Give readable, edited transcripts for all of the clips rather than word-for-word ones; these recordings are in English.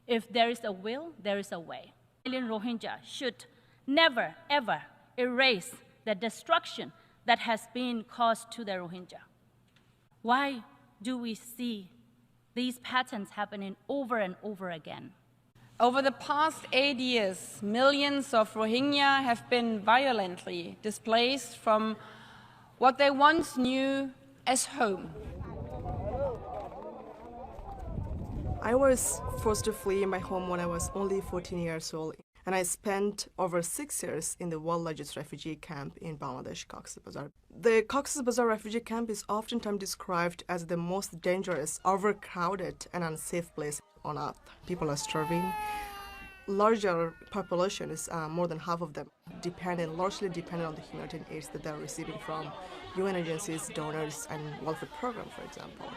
If there is a will, there is a way. Rohingya should never, ever erase the destruction that has been caused to the Rohingya. Why do we see these patterns happening over and over again? Over the past 8 years, millions of Rohingya have been violently displaced from what they once knew as home. I was forced to flee my home when I was only 14 years old, and I spent over 6 years in the world's largest refugee camp in Bangladesh, Cox's Bazar. The Cox's Bazar refugee camp is oftentimes described as the most dangerous, overcrowded, and unsafe place on earth. People are starving. Larger population is more than half of them largely dependent on the humanitarian aids that they're receiving from UN agencies, donors, and welfare programs, for example.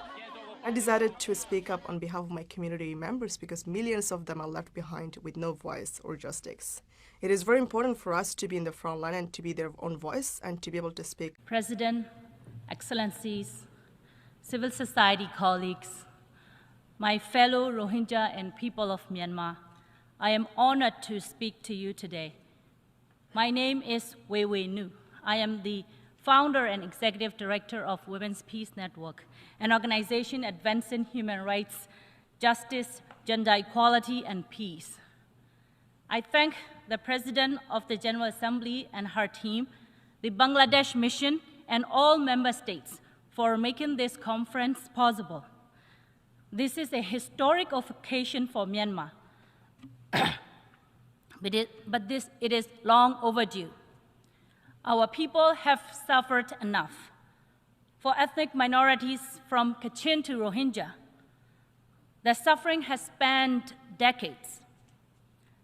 I decided to speak up on behalf of my community members because millions of them are left behind with no voice or justice. It is very important for us to be in the front line and to be their own voice and to be able to speak. President, Excellencies, civil society colleagues, my fellow Rohingya and people of Myanmar, I am honored to speak to you today. My name is Wei Wei Nu. I am the founder and executive director of Women's Peace Network, an organization advancing human rights, justice, gender equality, and peace. I thank the President of the General Assembly and her team, the Bangladesh Mission, and all member states for making this conference possible. This is a historic occasion for Myanmar, but it is long overdue. Our people have suffered enough. For ethnic minorities from Kachin to Rohingya, the suffering has spanned decades.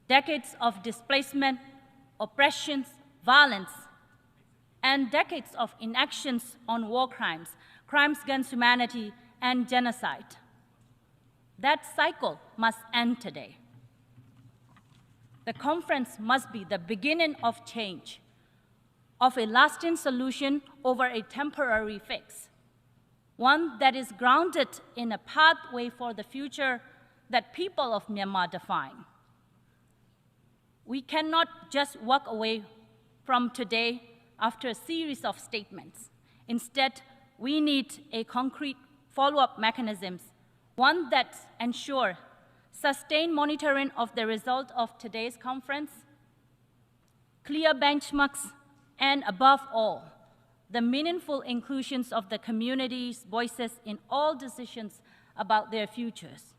Decades of displacement, oppressions, violence, and decades of inactions on war crimes, crimes against humanity, and genocide. That cycle must end today. The conference must be the beginning of change, of a lasting solution over a temporary fix, one that is grounded in a pathway for the future that people of Myanmar define. We cannot just walk away from today after a series of statements. Instead, we need a concrete follow-up mechanisms, one that ensures sustained monitoring of the result of today's conference, clear benchmarks, and above all, the meaningful inclusions of the community's voices in all decisions about their futures.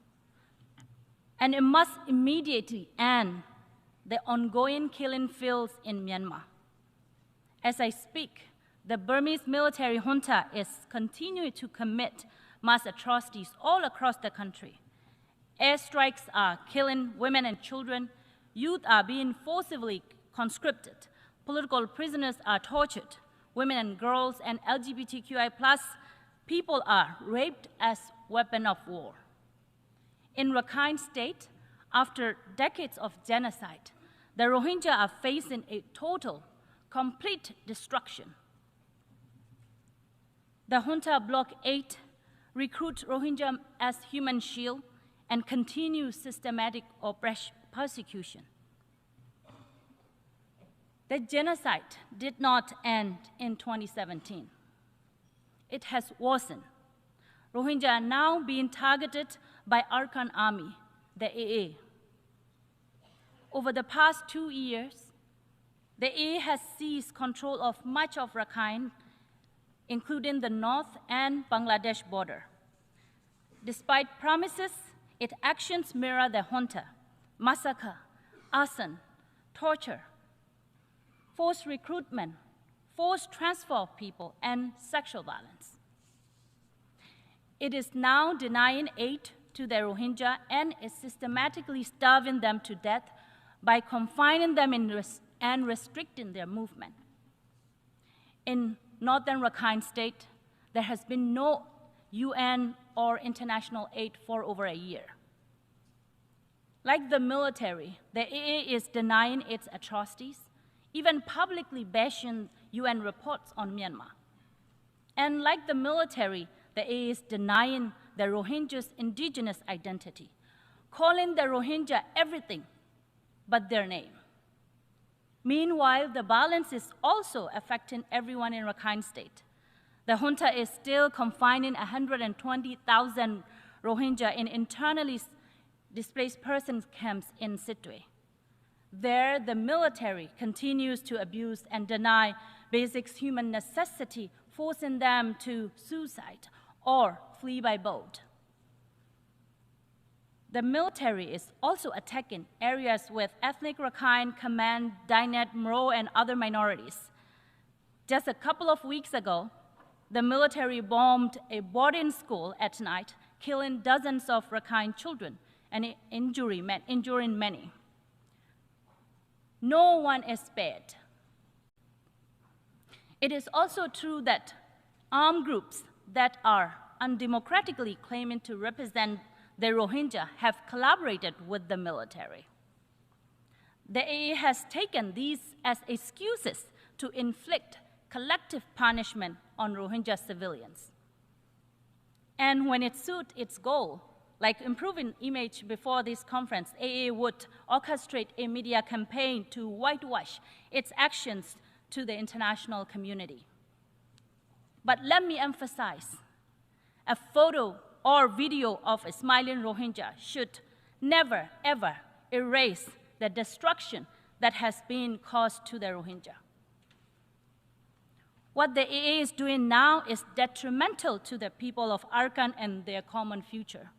And it must immediately end the ongoing killing fields in Myanmar. As I speak, the Burmese military junta is continuing to commit mass atrocities all across the country. Airstrikes are killing women and children, youth are being forcibly conscripted, political prisoners are tortured, women and girls and LGBTQI+ people are raped as weapon of war. In Rakhine State, after decades of genocide, the Rohingya are facing a total, complete destruction. The junta Bloc 8 recruits Rohingya as human shield and continue systematic persecution. The genocide did not end in 2017. It has worsened. Rohingya are now being targeted by Arkan Army, the AA. Over the past 2 years, the AA has seized control of much of Rakhine, including the North and Bangladesh border. Despite promises, its actions mirror the junta: massacre, arson, torture, forced recruitment, forced transfer of people, and sexual violence. It is now denying aid to the Rohingya and is systematically starving them to death by confining them and restricting their movement. In northern Rakhine State, there has been no UN or international aid for over a year. Like the military, the AA is denying its atrocities, even publicly bashing UN reports on Myanmar. And like the military, the AA is denying the Rohingyas' indigenous identity, calling the Rohingya everything but their name. Meanwhile, the violence is also affecting everyone in Rakhine State. The junta is still confining 120,000 Rohingya in internally displaced persons camps in Sittwe. There, the military continues to abuse and deny basic human necessity, forcing them to suicide or flee by boat. The military is also attacking areas with ethnic Rakhine, Kamen, Dainet, Mro, and other minorities. Just a couple of weeks ago, the military bombed a boarding school at night, killing dozens of Rakhine children and injuring many. No one is spared. It is also true that armed groups that are undemocratically claiming to represent the Rohingya have collaborated with the military. The AA has taken these as excuses to inflict collective punishment on Rohingya civilians. And when it suits its goal, like improving image before this conference, AA would orchestrate a media campaign to whitewash its actions to the international community. But let me emphasize, a photo or video of a smiling Rohingya should never, ever erase the destruction that has been caused to the Rohingya. What the AA is doing now is detrimental to the people of Arakan and their common future.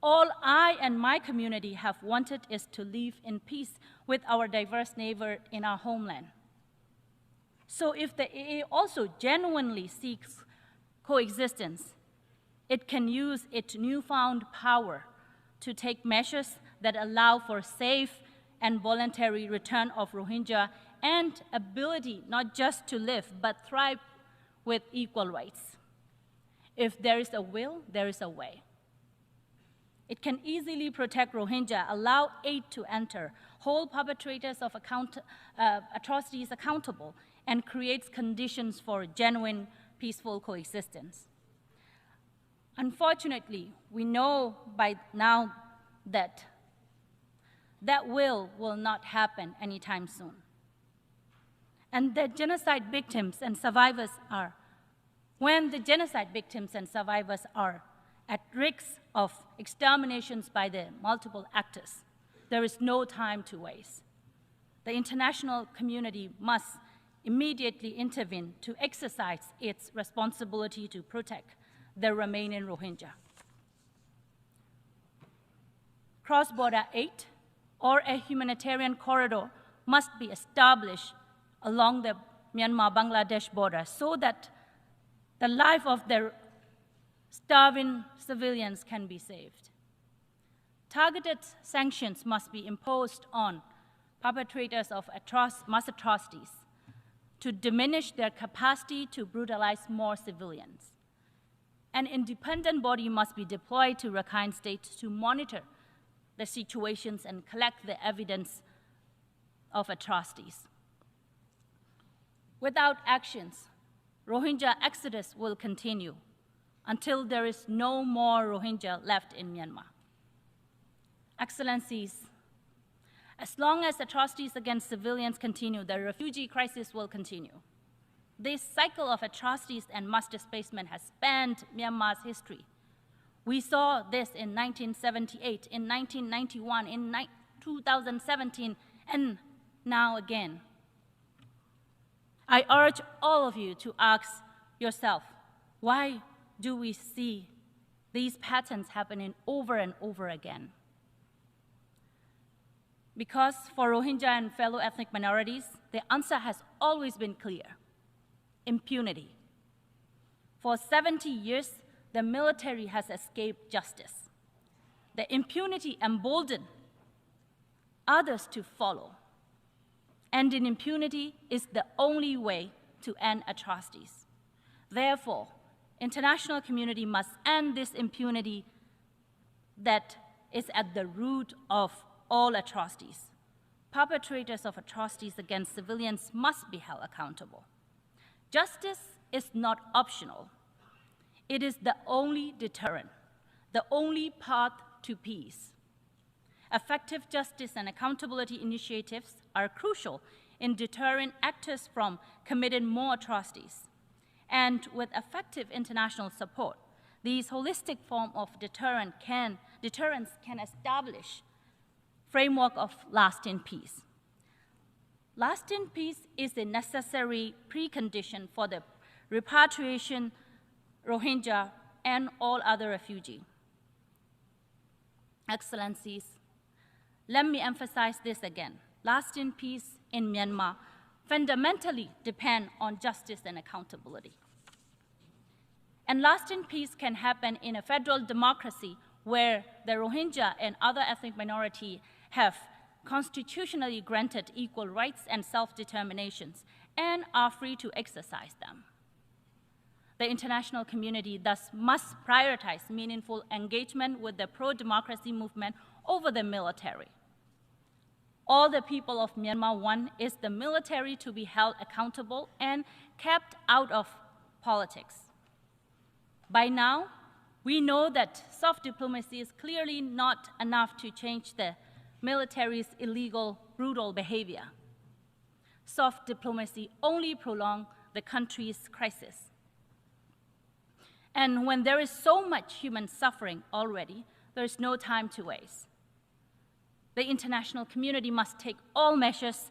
All I and my community have wanted is to live in peace with our diverse neighbor in our homeland. So if the AA also genuinely seeks coexistence, it can use its newfound power to take measures that allow for safe and voluntary return of Rohingya and ability not just to live, but thrive with equal rights. If there is a will, there is a way. It can easily protect Rohingya, allow aid to enter, hold perpetrators of atrocities accountable, and creates conditions for genuine, peaceful coexistence. Unfortunately, we know by now that that will not happen anytime soon. And that genocide victims and survivors are, when the genocide victims and survivors are at risk of exterminations by the multiple actors, there is no time to waste. The international community must immediately intervene to exercise its responsibility to protect the remaining Rohingya. Cross-border aid or a humanitarian corridor must be established along the Myanmar-Bangladesh border so that the life of the starving civilians can be saved. Targeted sanctions must be imposed on perpetrators of mass atrocities to diminish their capacity to brutalize more civilians. An independent body must be deployed to Rakhine State to monitor the situations and collect the evidence of atrocities. Without actions, Rohingya exodus will continue until there is no more Rohingya left in Myanmar. Excellencies, as long as atrocities against civilians continue, the refugee crisis will continue. This cycle of atrocities and mass displacement has spanned Myanmar's history. We saw this in 1978, in 1991, in 2017, and now again. I urge all of you to ask yourself, why do we see these patterns happening over and over again? Because for Rohingya and fellow ethnic minorities, the answer has always been clear: impunity. For 70 years, the military has escaped justice. The impunity emboldened others to follow. Ending impunity is the only way to end atrocities. Therefore, international community must end this impunity that is at the root of all atrocities. Perpetrators of atrocities against civilians must be held accountable. Justice is not optional. It is the only deterrent, the only path to peace. Effective justice and accountability initiatives are crucial in deterring actors from committing more atrocities. And with effective international support, these holistic forms of deterrence can establish framework of lasting peace. Lasting peace is a necessary precondition for the repatriation Rohingya and all other refugees. Excellencies, let me emphasize this again. Lasting peace in Myanmar fundamentally depends on justice and accountability. And lasting peace can happen in a federal democracy where the Rohingya and other ethnic minorities have constitutionally granted equal rights and self-determinations and are free to exercise them. The international community thus must prioritize meaningful engagement with the pro-democracy movement over the military. All the people of Myanmar want is the military to be held accountable and kept out of politics. By now, we know that soft diplomacy is clearly not enough to change the military's illegal, brutal behavior. Soft diplomacy only prolongs the country's crisis. And when there is so much human suffering already, there is no time to waste. The international community must take all measures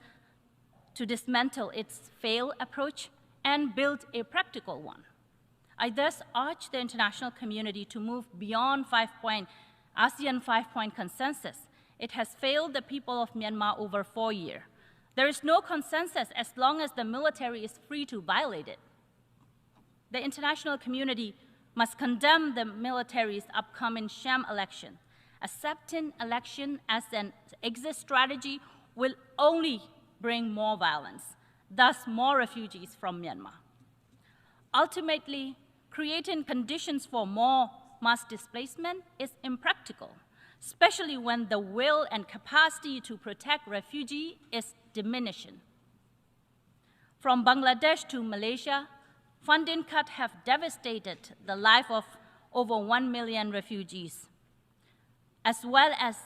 to dismantle its failed approach and build a practical one. I thus urge the international community to move beyond ASEAN five-point consensus. It has failed the people of Myanmar over 4 years. There is no consensus as long as the military is free to violate it. The international community must condemn the military's upcoming sham election. Accepting election as an exit strategy will only bring more violence, thus more refugees from Myanmar. Ultimately, creating conditions for more mass displacement is impractical, especially when the will and capacity to protect refugees is diminishing. From Bangladesh to Malaysia, funding cuts have devastated the life of over 1 million refugees, as well as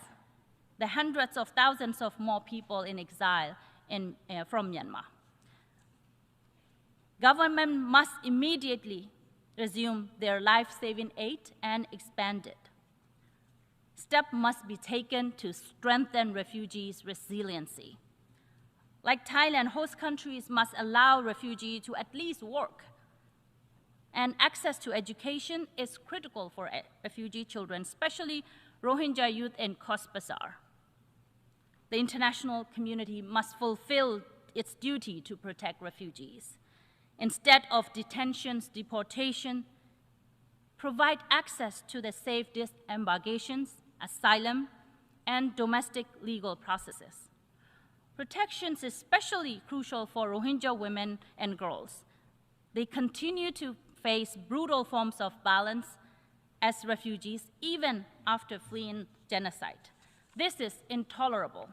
the hundreds of thousands of more people in exile from Myanmar. Government must immediately resume their life-saving aid and expand it. Steps must be taken to strengthen refugees' resiliency. Like Thailand, host countries must allow refugees to at least work. And access to education is critical for refugee children, especially Rohingya youth in Cox's Bazar. The international community must fulfill its duty to protect refugees. Instead of detentions, deportation, provide access to the safe disembarkations, asylum, and domestic legal processes. Protection is especially crucial for Rohingya women and girls. They continue to face brutal forms of violence as refugees even after fleeing genocide. This is intolerable.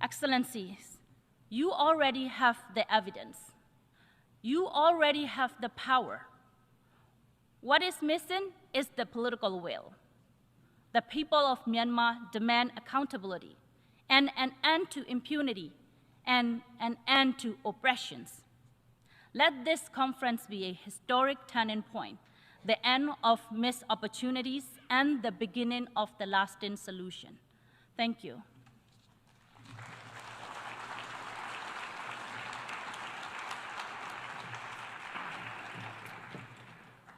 Excellencies, you already have the evidence. You already have the power. What is missing is the political will. The people of Myanmar demand accountability and an end to impunity and an end to oppressions. Let this conference be a historic turning point, the end of missed opportunities and the beginning of the lasting solution. Thank you.